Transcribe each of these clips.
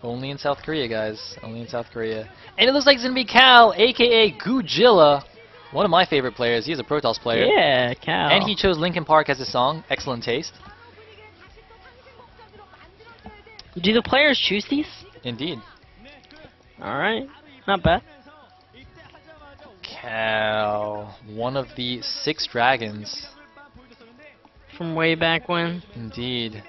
Only in South Korea, guys. Only in South Korea. And it looks like it's going to be Cal, a.k.a. Goojilla. One of my favorite players. He's a Protoss player. Yeah, Cal. And he chose Linkin Park as his song. Excellent taste. Do the players choose these? Indeed. Alright, not bad. Cal. One of the 6 dragons. From way back when. Indeed.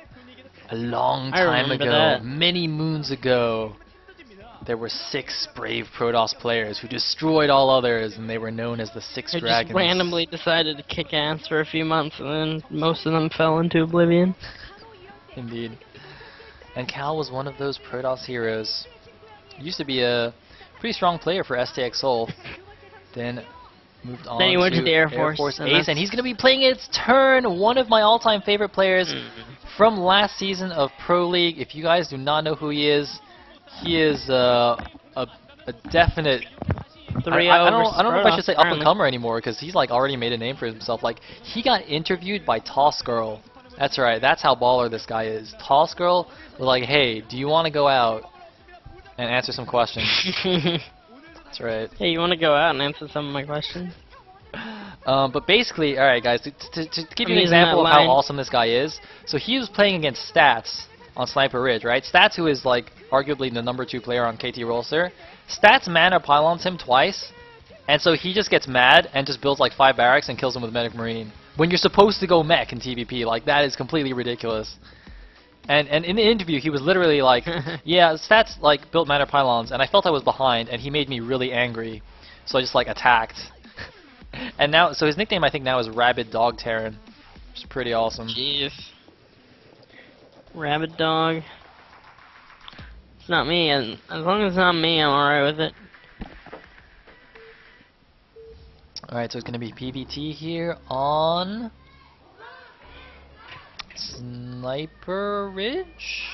A long I time remember ago. that. Many moons ago. There were 6 brave Protoss players who destroyed all others, and they were known as the 6 They dragons. just randomly decided to kick ass for a few months, and then most of them fell into oblivion. Indeed. And Cal was one of those Protoss heroes. He used to be a pretty strong player for STX Seoul. Then moved on Then he went to the Air Force, and Ace, and he's going to be playing its turn. One of my all-time favorite players from last season of Pro League. If you guys do not know who he is a definite. I don't know if I should say up and comer anymore, because he's like already made a name for himself. Like, he got interviewed by Toss Girl. That's right. That's how baller this guy is. Toss Girl was like, "Hey, do you want to go out and answer some questions?" That's right. Hey, you want to go out and answer some of my questions? But basically, all right, guys. To give you an using example that of how line. awesome this guy is, so he was playing against Stats on Sniper Ridge, right? Stats, who is like arguably the #2 player on KT Rollster. Stats mana pylons him twice, and so he just gets mad and just builds like 5 barracks and kills him with Medic Marine. When you're supposed to go mech in TVP, like, that is completely ridiculous. And in the interview, he was literally like, "Yeah, Stats like built mana pylons, and I felt I was behind, and he made me really angry, so I just like attacked." And now, so his nickname I think now is Rabid Dog Terran, which is pretty awesome. Jeez. Rabbit dog. It's not me, and as long as it's not me, I'm alright with it. Alright, so it's going to be PvT here on Sniper Ridge?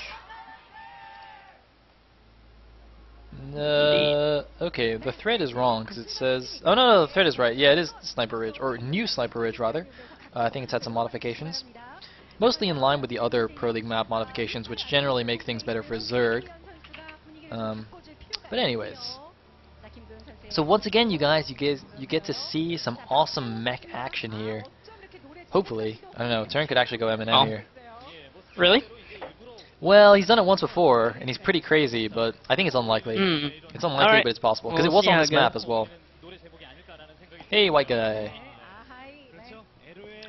Okay, the thread is wrong because it says... Oh, no, the thread is right. Yeah, it is Sniper Ridge, or New Sniper Ridge, rather. I think it's had some modifications. Mostly in line with the other Pro League map modifications, which generally make things better for Zerg. But anyways. So once again, you guys, you get to see some awesome mech action here. Hopefully. I don't know, Turn could actually go M&M here. Really? Well, he's done it once before, and he's pretty crazy, but I think it's unlikely. It's unlikely, Alright. but it's possible. Because We'll it was see on how this it map goes. as well. Hey, white guy.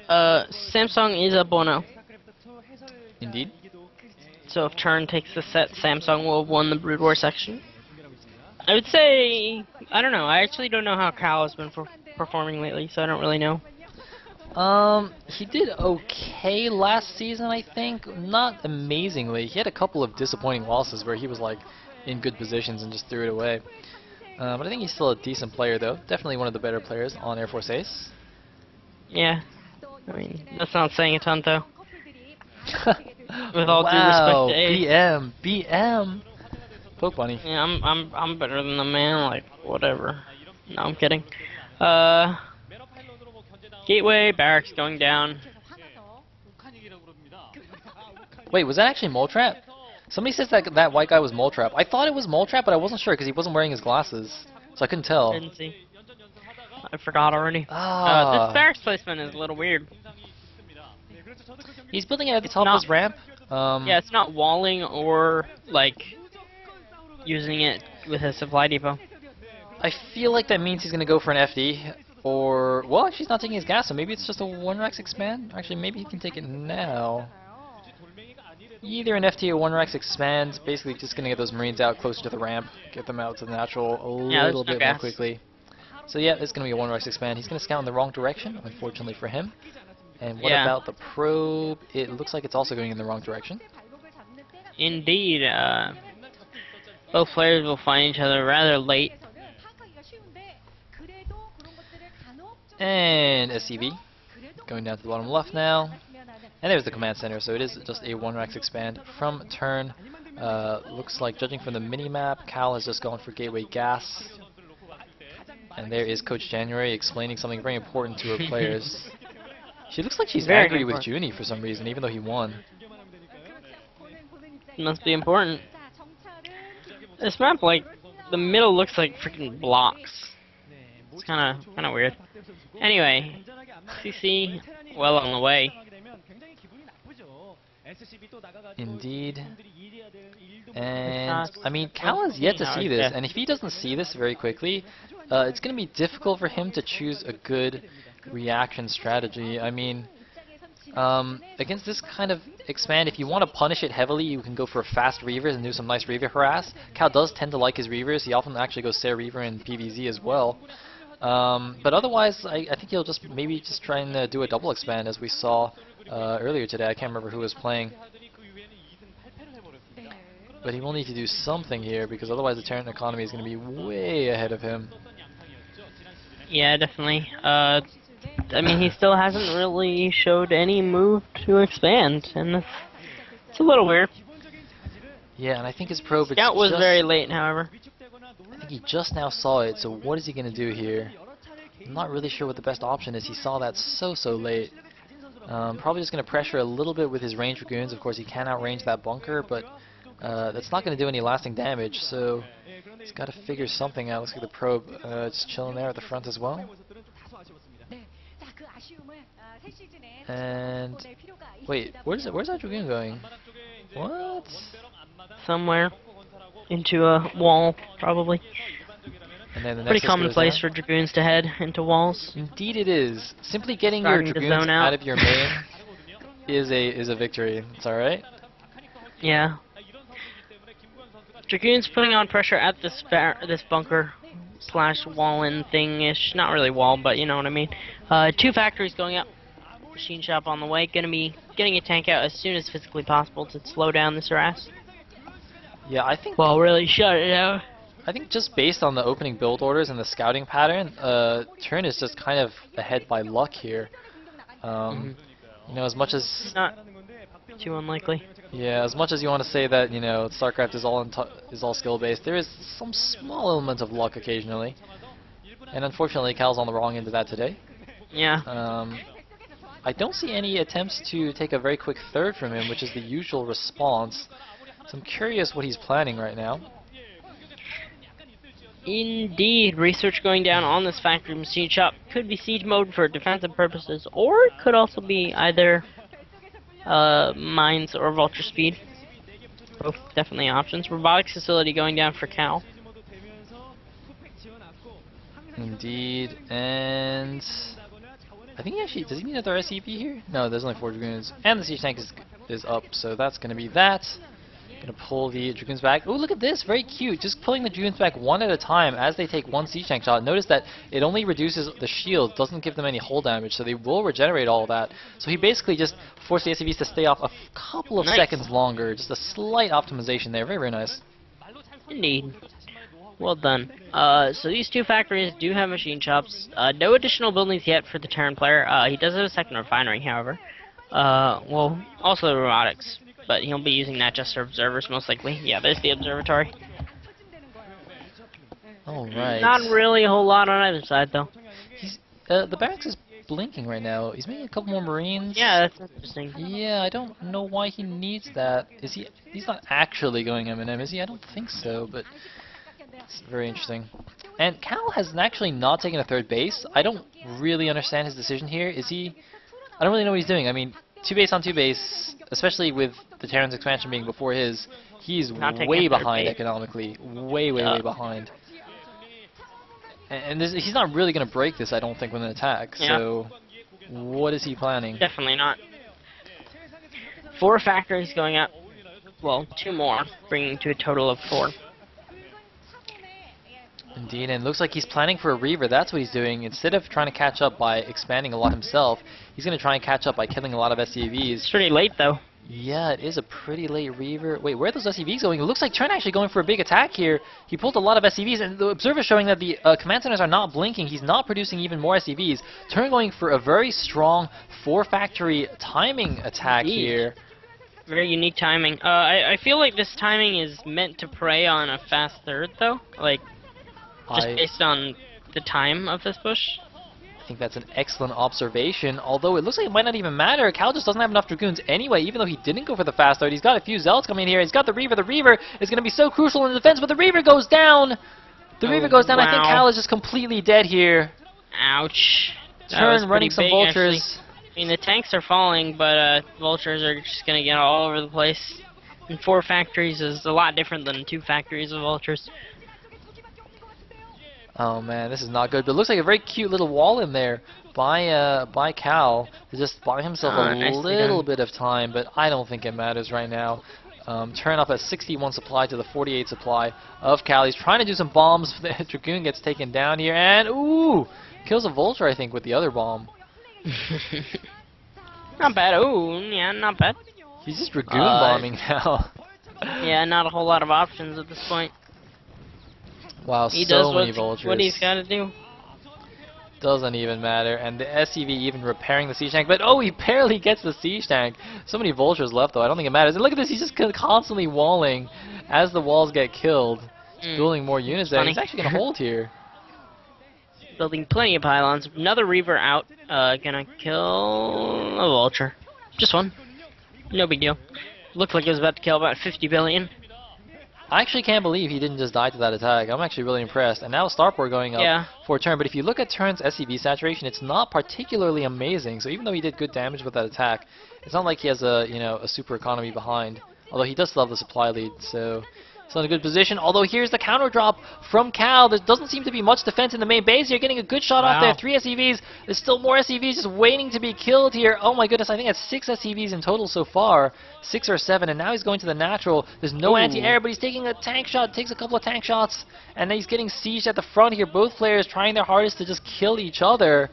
Samsung is a Bono. Indeed. So if Turn takes the set, Samsung will have won the Brood War section. I would say, I don't know. I actually don't know how Cal has been performing lately, so I don't really know. He did okay last season, I think. Not amazingly. He had a couple of disappointing losses where he was like in good positions and just threw it away. But I think he's still a decent player, though. Definitely one of the better players on Air Force Ace. Yeah. I mean, that's not saying a ton, though. With all due respect to Ace. BM. Poke Bunny. Yeah, I'm better than the man. Like, whatever. No, I'm kidding. Gateway barracks going down. Wait, was that actually Mole Trap? Somebody says that white guy was Mole Trap. I thought it was Mole Trap, but I wasn't sure because he wasn't wearing his glasses, so I couldn't tell. Didn't see. I forgot already. Ah. This barracks placement is a little weird. He's building it at the top of his ramp. Yeah, it's not walling or like using it with a supply depot. I feel like that means he's gonna go for an FD, or well, actually he's not taking his gas, so maybe it's just a 1-Rex expand. Actually, maybe he can take it now. Either an FT or 1-Rex expand. Basically, just gonna get those Marines out closer to the ramp, get them out to the natural a little bit more quickly. So yeah, it's gonna be a 1-Rex expand. He's gonna scout in the wrong direction, unfortunately for him. And what about the probe? It looks like it's also going in the wrong direction. Indeed, both players will find each other rather late. And SCV going down to the bottom left now. And there's the command center, so it is just a 1-Rex expand from Turn. Looks like, judging from the mini-map, Cal has just gone for Gateway Gas. And there is Coach January explaining something very important to her players. She looks like she's Very angry with important. Junie for some reason, even though he won. Must be important. This map, like, the middle looks like freaking blocks. It's kind of weird. Anyway, CC, well on the way. Indeed. And, I mean, Cal has yet to see this, and if he doesn't see this very quickly, it's going to be difficult for him to choose a good reaction strategy. I mean, against this kind of expand, if you want to punish it heavily, you can go for fast Reavers and do some nice Reaver harass. Cal does tend to like his Reavers. He often actually goes Sayle Reaver and PVZ as well. But otherwise, I think he'll just maybe just try and do a double expand as we saw earlier today. I can't remember who was playing. But he will need to do something here because otherwise the Terran economy is going to be way ahead of him. Yeah, definitely. I mean, he still hasn't really showed any move to expand, and it's a little weird. Yeah, and I think his probe... Scout was very late, however. I think he just now saw it, so what is he going to do here? I'm not really sure what the best option is. He saw that so late. Probably just going to pressure a little bit with his range Dragoons. Of course, he can outrange that bunker, but that's not going to do any lasting damage, so he's got to figure something out. Looks like the probe just chilling there at the front as well. And wait, where's that Dragoon going? What? Somewhere into a wall, probably. And then the pretty next commonplace for Dragoons to head into walls. Indeed it is. Simply getting Starting your to Dragoons zone out out. of your main is a victory. It's alright. Yeah. Dragoons putting on pressure at this bunker slash wall-in thing-ish. Not really wall, but you know what I mean. 2 factories going up. Machine shop on the way. Gonna be getting a tank out as soon as physically possible to slow down this harass. Yeah, I think... Well, really shut it down. I think just based on the opening build orders and the scouting pattern, Turn is just kind of ahead by luck here. You know, as much as... Not too unlikely. Yeah, as much as you want to say that, you know, StarCraft is all skill-based, there is some small element of luck occasionally. And unfortunately, Cal's on the wrong end of that today. Yeah. I don't see any attempts to take a very quick third from him, which is the usual response. So I'm curious what he's planning right now. Indeed, research going down on this factory machine shop. Could be siege mode for defensive purposes, or it could also be either mines or vulture speed. Both definitely options. Robotics facility going down for Cal. Indeed, and I think he actually, does he need another SCP here? No, there's only 4 Dragoons, and the siege tank is up, so that's going to be that. Gonna pull the Dragoons back. Oh, look at this, very cute. Just pulling the Dragoons back one at a time as they take 1 siege tank shot. Notice that it only reduces the shield, doesn't give them any hull damage, so they will regenerate all of that. So he basically just forced the SCVs to stay off a couple of seconds longer. Just a slight optimization there. Very, very nice. Indeed. Well done. So these 2 factories do have machine shops. No additional buildings yet for the Terran player. He does have a second refinery, however. Well, also the robotics. But he'll be using that just for observers, most likely. Yeah, there's the observatory. Alright. Not really a whole lot on either side, though. He's, the barracks is blinking right now. He's making a couple more Marines. Yeah, that's interesting. Yeah, I don't know why he needs that. Is he? He's not actually going M&M, is he? I don't think so, but it's very interesting. And Cal has actually not taken a 3rd base. I don't really understand his decision here. Is he? I don't really know what he's doing. I mean, 2 base on 2 base, especially with the Terran's expansion being before his, he's way behind economically. Way behind. And he's not really going to break this, I don't think, with an attack. Yeah. So, what is he planning? Definitely not. 4 factories going up. Well, 2 more, bringing to a total of 4. Indeed, and it looks like he's planning for a Reaver. That's what he's doing. Instead of trying to catch up by expanding a lot himself, he's going to try and catch up by killing a lot of SCVs. It's pretty late, though. Yeah, it is a pretty late Reaver. Wait, where are those SCVs going? It looks like Turn actually going for a big attack here. He pulled a lot of SCVs, and the observer showing that the command centers are not blinking. He's not producing even more SCVs. Turn going for a very strong 4-factory timing attack here. Very unique timing. I feel like this timing is meant to prey on a fast third, though. Like, just based on the time of this push. I think that's an excellent observation, although it looks like it might not even matter. Cal just doesn't have enough Dragoons anyway, even though he didn't go for the fast start. He's got a few Zealots coming in here. He's got the Reaver. The Reaver is going to be so crucial in the defense, but the Reaver goes down! The Reaver goes down. Wow. I think Cal is just completely dead here. Ouch. Turn, running some big, Vultures. Actually. I mean, the tanks are falling, but Vultures are just going to get all over the place. And 4 factories is a lot different than 2 factories of Vultures. Oh man, this is not good. But it looks like a very cute little wall in there by Cal to just buy himself a little bit of time. But I don't think it matters right now. Turn up a 61 supply to the 48 supply of Cal. He's trying to do some bombs. The Dragoon gets taken down here, and ooh, kills a Vulture I think with the other bomb. Not bad. Ooh, yeah, not bad. He's just Dragoon bombing now. Yeah, not a whole lot of options at this point. Wow, He so does many Vultures. what he's got to do. Doesn't even matter. And the SCV even repairing the siege tank, but oh, he barely gets the siege tank. So many Vultures left though, I don't think it matters. And look at this, he's just constantly walling as the walls get killed. Building more units there. He's actually going to hold here. Building plenty of pylons. Another Reaver out. Gonna kill a Vulture. Just one. No big deal. Looked like it was about to kill about 50 billion. I actually can't believe he didn't just die to that attack. I'm actually really impressed. And now Starport going up for a turn. But if you look at Turn's SCV saturation, it's not particularly amazing. So even though he did good damage with that attack, it's not like he has a a super economy behind. Although he does still have the supply lead, so he's in a good position. Although here's the counter drop from Cal. There doesn't seem to be much defense in the main base. You're getting a good shot off there. 3 SCVs. There's still more SCVs just waiting to be killed here. Oh my goodness, I think that's 6 SCVs in total so far. 6 or 7, and now he's going to the natural. There's no anti-air, but he's taking a tank shot. Takes a couple of tank shots, and then he's getting sieged at the front here. Both players trying their hardest to just kill each other.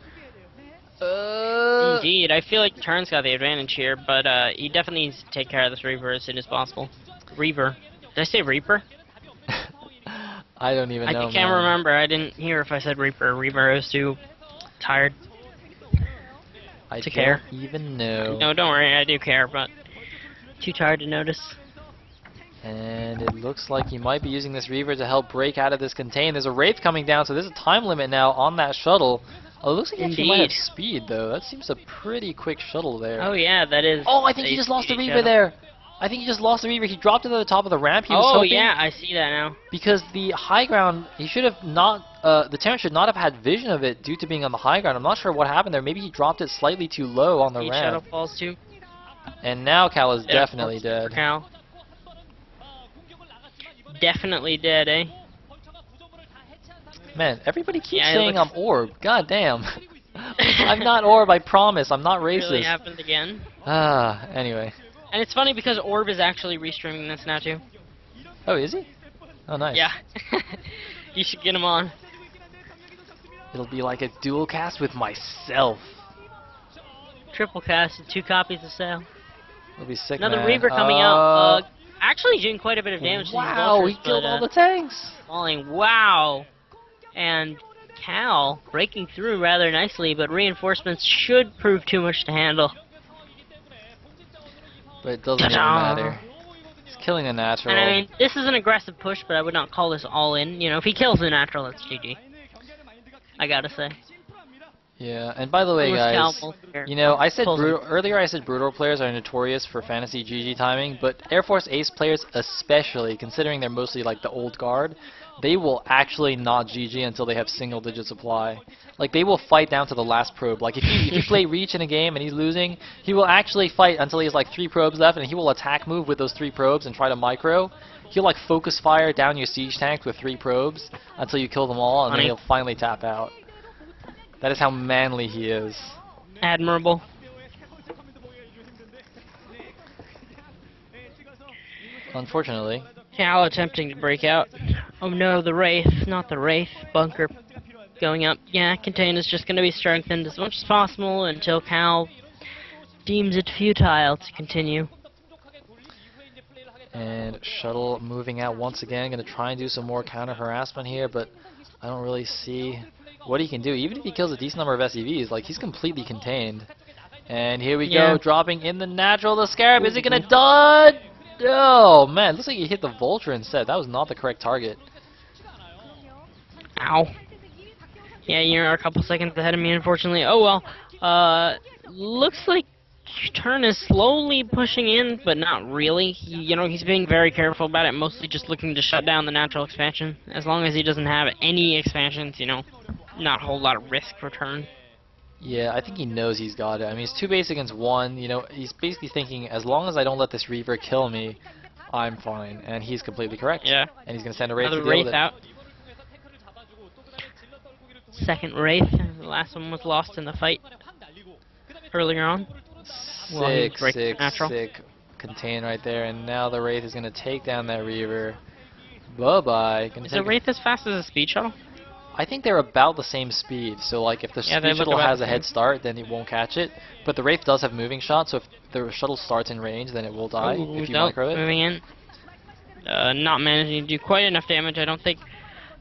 Indeed, I feel like Turn's got the advantage here, but he definitely needs to take care of this Reaver as soon as possible. Reaver. Did I say Reaper? I don't even know. I can't remember. I didn't hear if I said Reaper or Reaver. I was too tired to care. I don't even know. No, don't worry. I do care, but too tired to notice. And it looks like he might be using this Reaver to help break out of this contain. There's a Wraith coming down, so there's a time limit now on that shuttle. Oh, it looks like he actually might have speed, though. That seems a pretty quick shuttle there. Oh, yeah, that is. Oh, I think he just lost the Reaver there. I think he just lost the Reaver. He dropped it at the top of the ramp. He was hoping, yeah, I see that now. Because the high ground, he should have not, the Terran should not have had vision of it due to being on the high ground. I'm not sure what happened there. Maybe he dropped it slightly too low on the ramp. Shuttle falls too. And now Cal is definitely dead. Cal. Definitely dead, eh? Man, everybody keeps saying I'm Orb. God damn. I'm not Orb, I promise. I'm not racist. It really happened again. Anyway. And it's funny because Orb is actually restreaming this now too. Oh, is he? Oh, nice. Yeah. You should get him on. It'll be like a dual cast with myself. Triple cast and 2 copies of Sayle. It'll be sick, Another man. Reaver coming out. Actually doing quite a bit of damage. Wow, he killed all the tanks. Falling. Wow. And Cal breaking through rather nicely, but reinforcements should prove too much to handle. But it doesn't even matter. He's killing a natural. And I mean, this is an aggressive push, but I would not call this all in. You know, if he kills the natural, that's GG. I gotta say. Yeah, and by the way, guys, you know, I said earlier I said Brutal players are notorious for fantasy GG timing, but Air Force Ace players especially, considering they're mostly like the old guard, they will actually not GG until they have single-digit supply. Like, they will fight down to the last probe. Like, if you play Reach in a game and he's losing, he will actually fight until he has like 3 probes left, and he will attack move with those 3 probes and try to micro. He'll like focus fire down your siege tank with 3 probes until you kill them all, and then he'll finally tap out. That is how manly he is. Admirable. Unfortunately. Cal attempting to break out. Oh no, the Wraith, not the Wraith. Bunker going up. Yeah, contain is just going to be strengthened as much as possible until Cal deems it futile to continue. And Shuttle moving out once again. Going to try and do some more counter harassment here, but I don't really see what he can do. Even if he kills a decent number of SCVs, like, he's completely contained. And here we go, dropping in the natural. The Scarab, is it going to dud? Oh, man, looks like he hit the Vulture instead. That was not the correct target. Ow. Yeah, you're a couple seconds ahead of me, unfortunately. Oh well. Looks like Turn is slowly pushing in, but not really. He's being very careful about it, mostly just looking to shut down the natural expansion. As long as he doesn't have any expansions, not a whole lot of risk for Turn. Yeah, I think he knows he's got it. I mean, he's 2 base against 1. He's basically thinking, as long as I don't let this Reaver kill me, I'm fine. And he's completely correct. Yeah. And he's going to send a Wraith to Another deal with Wraith it. out. Second Wraith. The last one was lost in the fight earlier on. Sick contain right there. And now the Wraith is going to take down that Reaver. Bye-bye. Is the Wraith as fast as a speed shuttle? I think they're about the same speed, so like if the speed shuttle has a head start, then it won't catch it. But the Wraith does have moving shot, so if the shuttle starts in range, then it will die if you micro it. Moving in. Not managing to do quite enough damage, I don't think.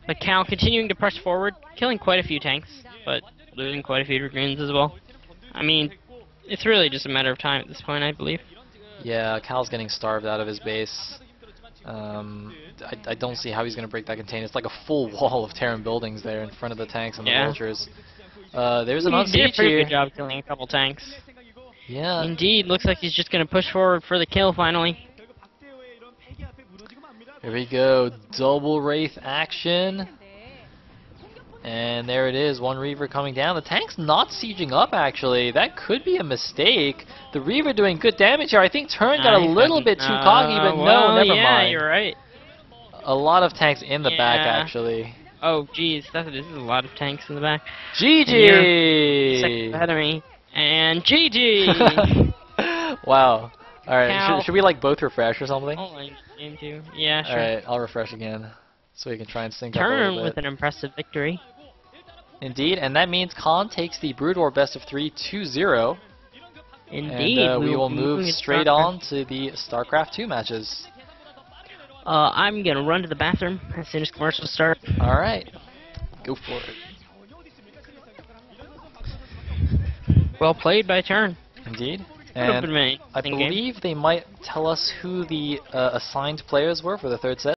But Cal continuing to press forward, killing quite a few tanks, but losing quite a few Dragoons as well. I mean, it's really just a matter of time at this point, I believe. Yeah, Cal's getting starved out of his base. I don't see how he's going to break that contain. It's like a full wall of Terran buildings there in front of the tanks and the vultures. There's an unsiege here. He did a pretty good job killing a couple tanks. Yeah. Indeed, looks like he's just going to push forward for the kill finally. Here we go, double Wraith action. And there it is, 1 Reaver coming down. The tank's not sieging up, actually. That could be a mistake. The Reaver doing good damage here. I think Turn got a little bit too cocky, but no, never mind. Yeah, you're right. A lot of tanks in the back, actually. Oh, geez, this is a lot of tanks in the back. GG! Second ahead of me. And GG! Wow. Alright, should we like both refresh or something? Game 2. Yeah, sure. Alright, I'll refresh again. So we can try and sync up a Turn little bit. with an impressive victory. Indeed, and that means Khan takes the Brood War best of 3 2-0. Indeed. And we will move straight on to the StarCraft 2 matches. I'm gonna run to the bathroom as soon as commercials start. Alright. Go for it. Well played by Turn. Indeed. And I believe they might tell us who the assigned players were for the third set.